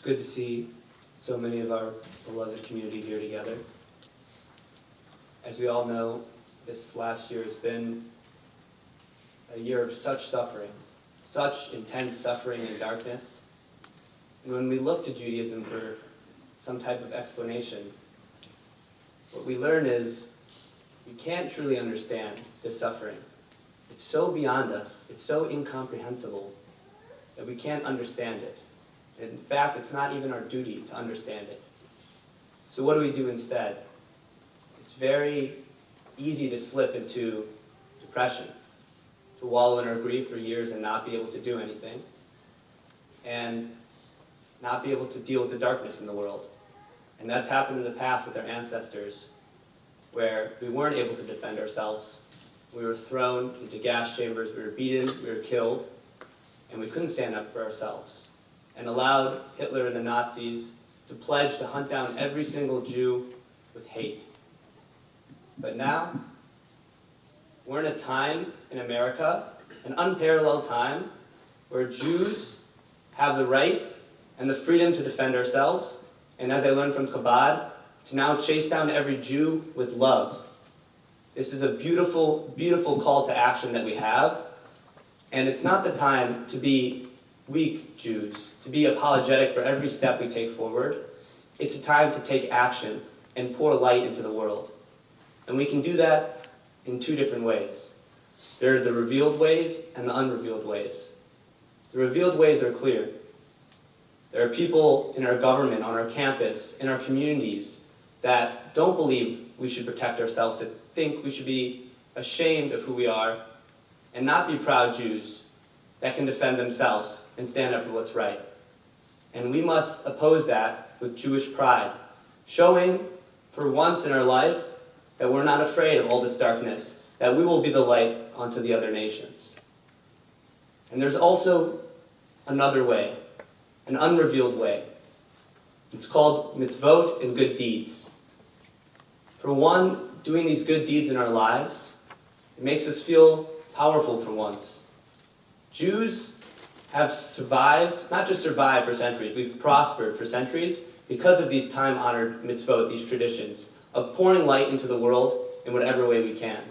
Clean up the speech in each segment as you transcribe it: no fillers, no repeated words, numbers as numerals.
good to see so many of our beloved community here together. As we all know, this last year has been a year of such suffering, such intense suffering and darkness. And when we look to Judaism for some type of explanation, what we learn is we can't truly understand this suffering. It's so beyond us, it's so incomprehensible that we can't understand it. In fact, it's not even our duty to understand it. So what do we do instead? It's very easy to slip into depression, to wallow in our grief for years and not be able to do anything, and not be able to deal with the darkness in the world. And that's happened in the past with our ancestors, where we weren't able to defend ourselves. We were thrown into gas chambers, we were beaten, we were killed, and we couldn't stand up for ourselves, and allowed Hitler and the Nazis to pledge to hunt down every single Jew with hate. But now, we're in a time in America, an unparalleled time, where Jews have the right and the freedom to defend ourselves, and as I learned from Chabad, to now chase down every Jew with love. This is a beautiful, beautiful call to action that we have, and it's not the time to be weak Jews, to be apologetic for every step we take forward. It's a time to take action and pour light into the world. And we can do that in two different ways. There are the revealed ways and the unrevealed ways. The revealed ways are clear. There are people in our government, on our campus, in our communities that don't believe we should protect ourselves, that think we should be ashamed of who we are and not be proud Jews that can defend themselves and stand up for what's right. And we must oppose that with Jewish pride, showing for once in our life that we're not afraid of all this darkness, that we will be the light onto the other nations. And there's also another way, an unrevealed way. It's called mitzvot and good deeds. For one, doing these good deeds in our lives, it makes us feel powerful for once. Jews have survived, not just survived for centuries, we've prospered for centuries because of these time-honored mitzvot, these traditions, of pouring light into the world in whatever way we can.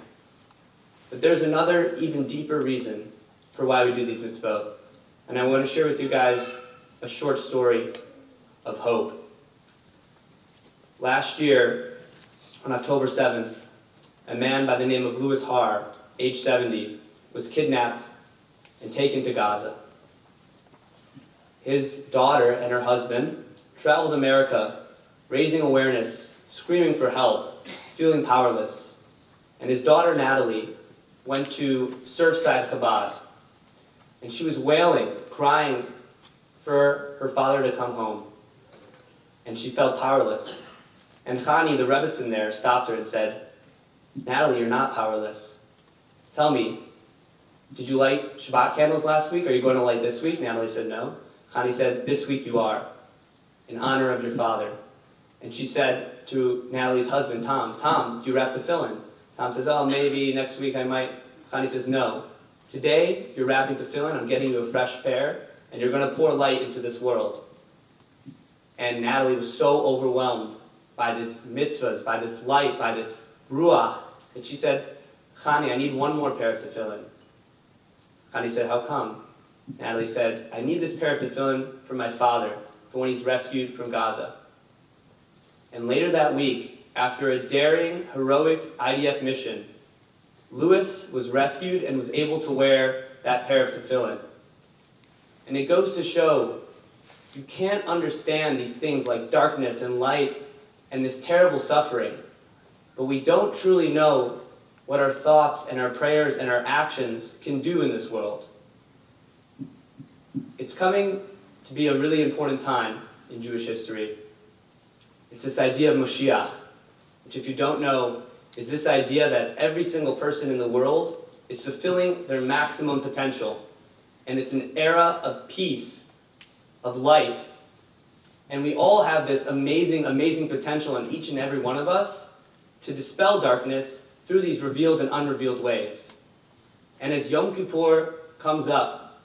But there's another, even deeper reason for why we do these mitzvot. And I want to share with you guys a short story of hope. Last year, on October 7th, a man by the name of Louis Har, age 70, was kidnapped and taken to Gaza. His daughter and her husband traveled America, raising awareness, screaming for help, feeling powerless. And his daughter, Natalie, went to Surfside Chabad, and she was wailing, crying for her father to come home. And she felt powerless. And Chani, the Rebbitzin there, stopped her and said, "Natalie, you're not powerless. Tell me, did you light Shabbat candles last week? Are you going to light this week?" Natalie said no. Chani said, "This week you are, in honor of your father." And she said to Natalie's husband, Tom, "Tom, do you wrap tefillin?" Tom says, "Oh, maybe next week I might." Chani says, "No. Today, you're wrapping tefillin. I'm getting you a fresh pair, and you're going to pour light into this world." And Natalie was so overwhelmed by this mitzvahs, by this light, by this ruach, that she said, "Chani, I need one more pair of tefillin." Chani said, "How come?" Natalie said, "I need this pair of tefillin for my father, for when he's rescued from Gaza." And later that week, after a daring, heroic IDF mission, Louis was rescued and was able to wear that pair of tefillin. And it goes to show, you can't understand these things like darkness and light and this terrible suffering, but we don't truly know what our thoughts and our prayers and our actions can do in this world. It's coming to be a really important time in Jewish history. It's this idea of Moshiach, which, if you don't know, is this idea that every single person in the world is fulfilling their maximum potential. And it's an era of peace, of light. And we all have this amazing, amazing potential in each and every one of us to dispel darkness through these revealed and unrevealed ways. And as Yom Kippur comes up,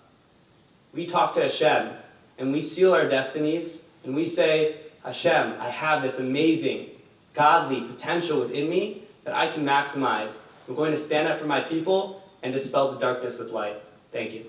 we talk to Hashem, and we seal our destinies, and we say, Hashem, I have this amazing, godly potential within me that I can maximize. I'm going to stand up for my people and dispel the darkness with light. Thank you.